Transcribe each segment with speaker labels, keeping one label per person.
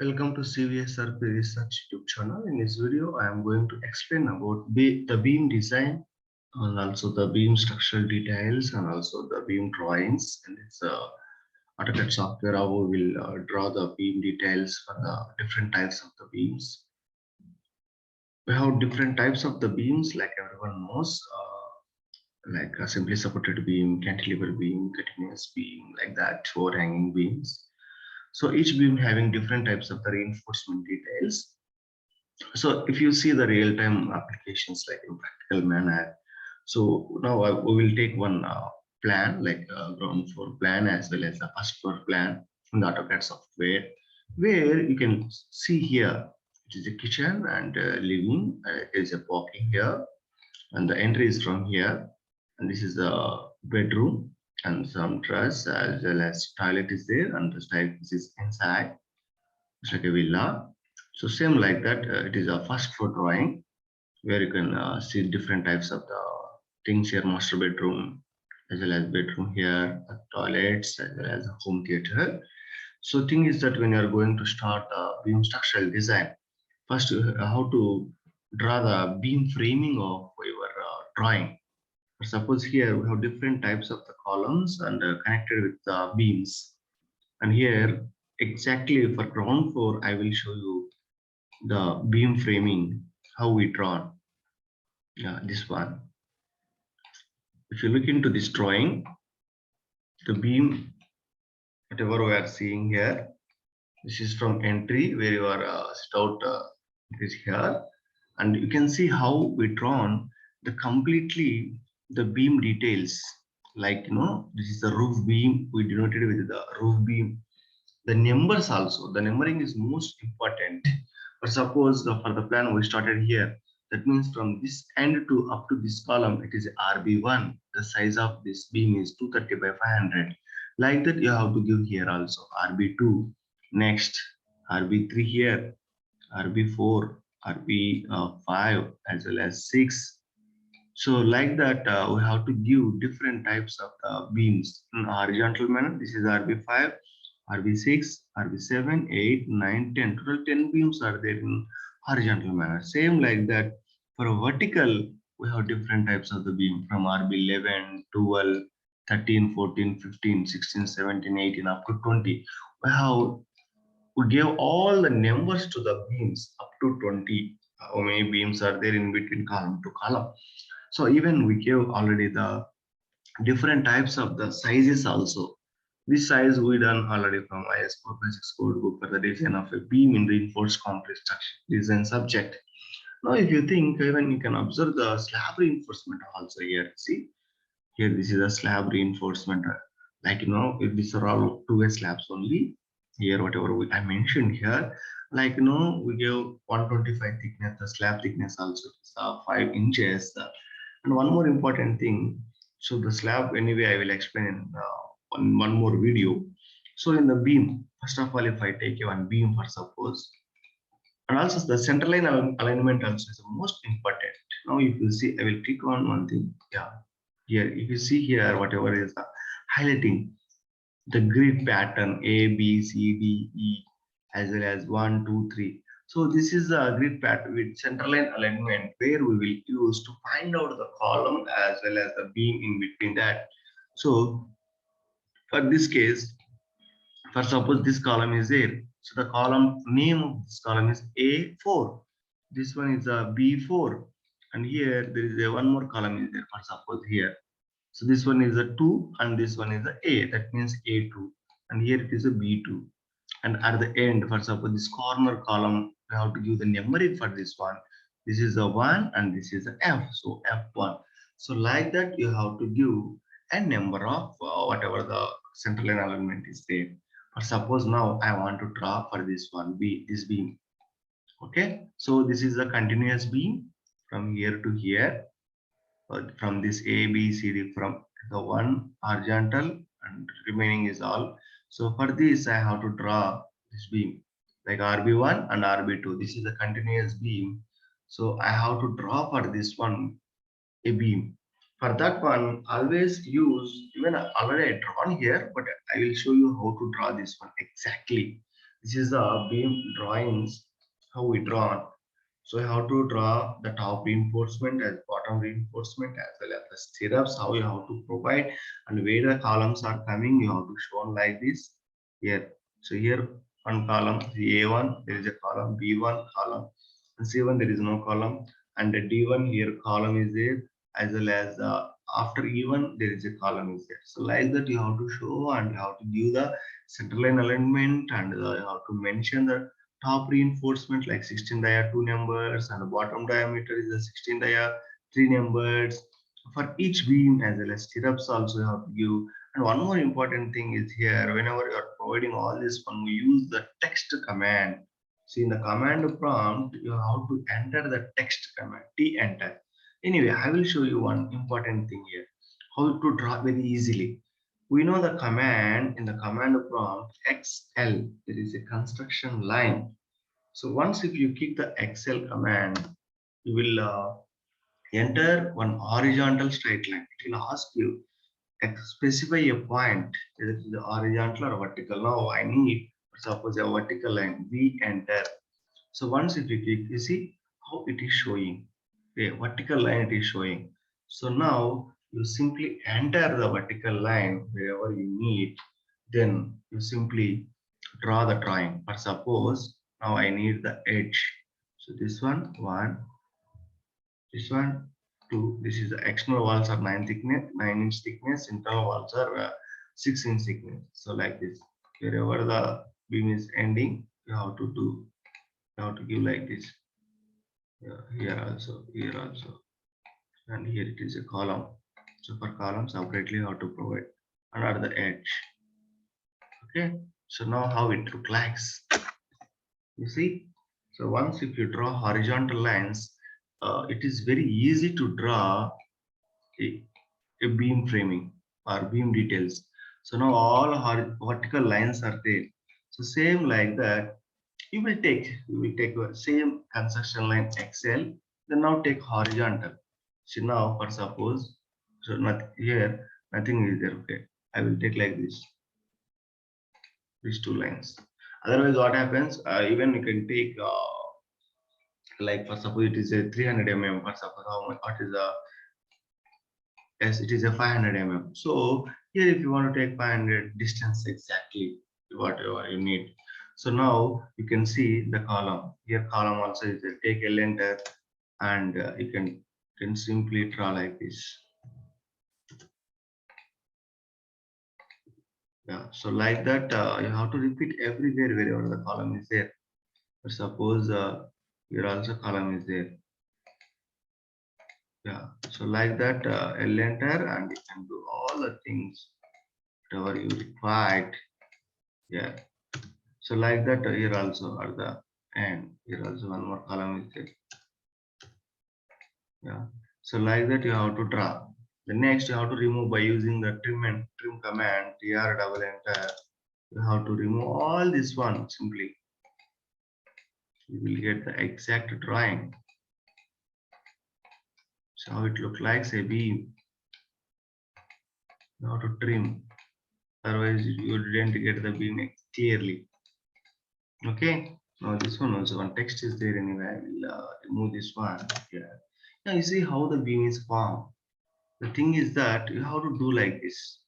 Speaker 1: Welcome to CVSRP Research YouTube channel. In this video, I am going to explain about the beam design and also the beam structural details and also the beam drawings. And it's AutoCAD software how we will draw the beam details for the different types of the beams. We have different types of the beams, like everyone knows, like a simply supported beam, cantilever beam, continuous beam, like that, overhanging beams. So each beam having different types of the reinforcement details. So if you see the real-time applications like in practical manner, so now we will take one plan like ground floor plan as well as the first floor plan in the AutoCAD software, where you can see here it is a kitchen and living. There is a parking here, and the entry is from here, and this is the bedroom and some truss as well as toilet is there, and the staircase is inside. It's like a villa. So same like that, it is a first floor drawing where you can see different types of the things here, master bedroom as well as bedroom here, toilets as well as a home theater. So thing is that when you are going to start beam structural design, first you how to draw the beam framing of your drawing. Suppose here we have different types of the columns and connected with the beams. And here exactly for ground floor, I will show you the beam framing, how we draw. Yeah, this one. If you look into this drawing, the beam, whatever we are seeing here, this is from entry where you are set out is here, and you can see how we drawn the completely the beam details. Like this is the roof beam. We denoted with the roof beam. The numbers also. The numbering is most important. But suppose for the plan we started here. That means from this end to up to this column, it is RB1. The size of this beam is 230 by 500. Like that, you have to give here also RB2. Next, RB3 here, RB4, RB5 as well as 6. So like that, we have to give different types of beams in horizontal manner. This is RB5, RB6, RB7, 8, 9, 10. Total 10 beams are there in horizontal manner. Same like that. For a vertical, we have different types of the beam from RB11, 12, 13, 14, 15, 16, 17, 18, up to 20. We gave all the numbers to the beams up to 20. How many beams are there in between column to column? So even we gave already the different types of the sizes also. This size we done already from IS 456 code book for the design of a beam in reinforced concrete structure design subject. Now if you think, even you can observe the slab reinforcement also here. See here, this is a slab reinforcement. Like if these are all two-way slabs only. Here whatever I mentioned here, like we give 125 thickness, the slab thickness also is 5 inches. And one more important thing, so the slab anyway I will explain in one more video. So in the beam, first of all, if I take one beam for suppose, and also the center line alignment also is the most important. Now if you see, I will click on one thing. Yeah, here if you see here whatever is highlighting the grid pattern A B C D E as well as 1 2 3. So this is a grid pattern with center line alignment where we will use to find out the column as well as the beam in between that. So for this case, for suppose this column is there, so the column name of this column is A4. This one is a B4, and here there is a one more column is there for suppose here. So this one is a 2 and this one is a A. That means A2, and here it is a B2. And at the end, for suppose this corner column, we have to give the numbering for this one. This is a 1 and this is a F. So F1. So like that, you have to give a number of whatever the central line alignment is there. For suppose now I want to draw for this one B, this beam. Okay. So this is a continuous beam from here to here, from this A, B, C, D, from the one horizontal and remaining is all. So for this, I have to draw this beam like RB1 and RB2. This is a continuous beam. So I have to draw for this one a beam. For that one, always use, even already I drawn here, but I will show you how to draw this one exactly. This is the beam drawings, how we draw. So you have to draw the top reinforcement as bottom reinforcement as well as the stirrups, how you have to provide and where the columns are coming, you have to show like this here. So here one column A1, there is a column, B1 column, and C1 there is no column, and the D1 here column is there as well as after E1 there is a column is there. So like that you have to show and you have to give the center line alignment and you have to mention the top reinforcement like 16 dia 2 numbers and the bottom diameter is the 16 dia 3 numbers for each beam as well as stirrups also you have to give. And one more important thing is here, whenever you are providing all this one, we use the text command. See, in the command prompt you have to enter the text command t enter. Anyway, I will show you one important thing here, how to draw very easily. We know the command in the command prompt xl, there is a construction line. So once if you click the xl command, you will enter one horizontal straight line. It will ask you specify a point, whether it is horizontal or vertical. Now I need suppose a vertical line. We enter. So once if you click, you see how it is showing. A vertical line it is showing. So now you simply enter the vertical line wherever you need. Then you simply draw the drawing. For suppose now I need the edge. So this one, this one, two. This is the external walls are 9 inch thickness. Internal walls are 6 inch thickness. So like this, wherever the beam is ending, you have to do. You have to give like this. Here also, and here it is a column. So for column separately, you have to provide under the edge. Okay. So now how it looks like. You see. So once if you draw horizontal lines, it is very easy to draw a, a beam framing or beam details. So now all vertical lines are there. So same like that, you will take the same construction line XL, then now take horizontal. So now for suppose, so not here, nothing is there. Okay, I will take like this, these two lines. Otherwise, what happens? Even you can take like for suppose it is a 300 mm. For suppose how much? What is a, yes, it is a 500 mm. So here, if you want to take 500 distance exactly, whatever you need. So now you can see the column. Here column also is there. Take a length and you can simply draw like this. Yeah. So like that, you have to repeat everywhere wherever the column is there. But suppose here also column is there. Yeah. So like that, enter and you can do all the things whatever you required. Yeah. So like that, here also at the end, here also one more column is there. Yeah. So like that, you have to draw. The next you have to remove by using the trim command, tr double enter. You have to remove all this one simply. You will get the exact drawing. So how it look like a beam. You have to trim. Otherwise, you didn't get the beam clearly. Okay. Now this one also, one text is there anyway. I will remove this one. Yeah. Now you see how the beam is formed. The thing is that you have to do like this.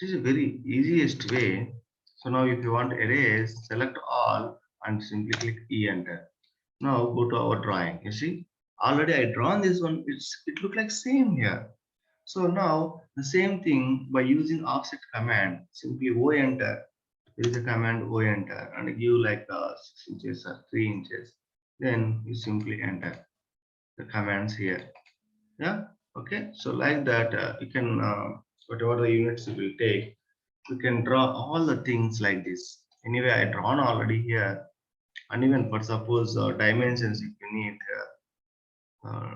Speaker 1: This is a very easiest way. So now if you want to erase, select all and simply click E enter. Now go to our drawing. You see, already I drawn this one. It look like same here. So now the same thing by using offset command, simply O enter. There is a command O enter and give like 6 inches or 3 inches. Then you simply enter the commands here. Yeah. Okay. So like that, you can whatever the units you will take, you can draw all the things like this. Anyway, I drawn already here, and even for suppose dimensions, uh,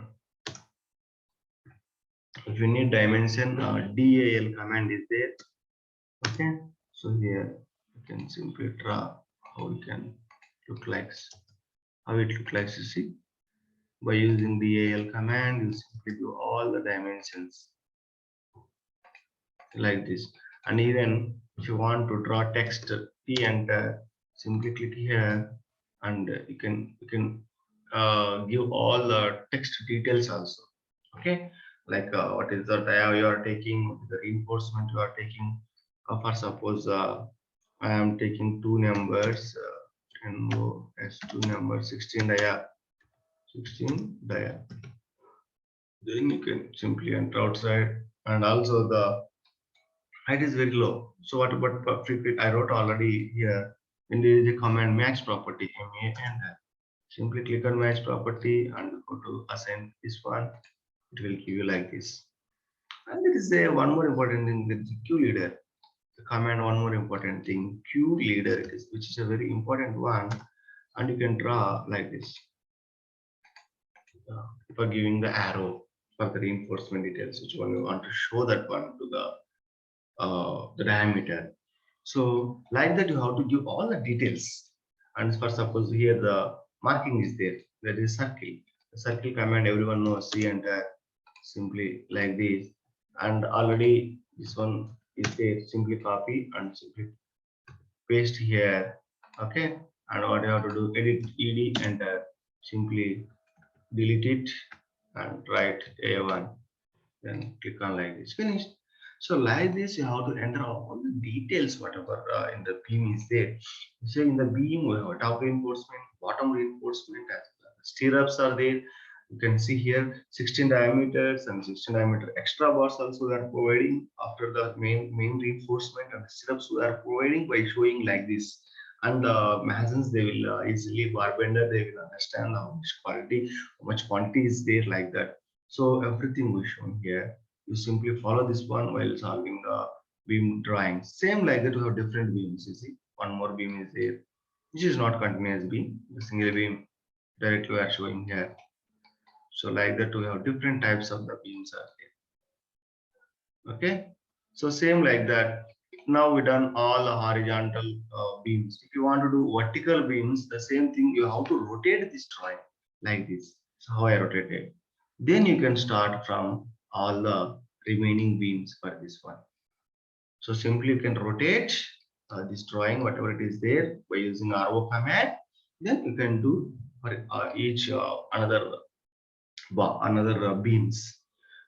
Speaker 1: if you need dimension, DAL command is there. Okay. So here you can simply draw how it can look like, how it look like. You see, by using the AL command, you simply do all the dimensions like this. And even if you want to draw text, T enter, Simply click here, and you can give all the text details also. Okay, like what is the dia you are taking, what is the reinforcement you are taking. For suppose I am taking two numbers, and as two numbers 16 dia, 16 dia. Then you can simply enter outside, and also the height is very low. So what about frequent? I wrote already here. In the command match property, and simply click on match property and go to assign this one. It will give you like this. And there is a one more important thing, that the queue leader. The command one more important thing, queue leader it is, which is a very important one, and you can draw like this. For giving the arrow for the reinforcement details, which one you want to show that one to the diameter. So like that, you have to give all the details. And for suppose here the marking is there. There is circle. The circle command everyone knows. See, and simply like this. And already this one is there. Simply copy and simply paste here. Okay. And what you have to do? Edit ed and simply delete it and write A1. Then click on like this. Finished. So like this, you have to enter all the details, whatever in the beam is there. So in the beam, we have top reinforcement, bottom reinforcement, as well. Stirrups are there. You can see here 16 diameters and 16 diameter extra bars also we are providing after the main reinforcement, and the stirrups we are providing by showing like this. And the masons, they will easily bar bender, they will understand how much quality, how much quantity is there like that. So everything we shown here. You simply follow this one while solving the beam drawing. Same like that, we have different beams. You see, one more beam is there, which is not continuous beam. The single beam directly we are showing here. So like that, we have different types of the beams are there. Okay. So same like that. Now we done all the horizontal beams. If you want to do vertical beams, the same thing. You have to rotate this drawing like this. So how I rotated. Then you can start from all the remaining beams for this one. So simply you can rotate this drawing, whatever it is there, by using RO command. Then you can do for each another beams.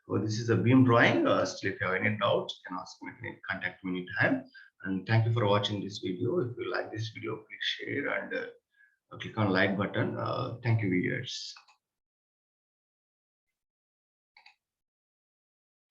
Speaker 1: So this is a beam drawing. Still, if you have any doubts, you can ask me, you can contact me anytime. And thank you for watching this video. If you like this video, please share and click on like button. Thank you, viewers.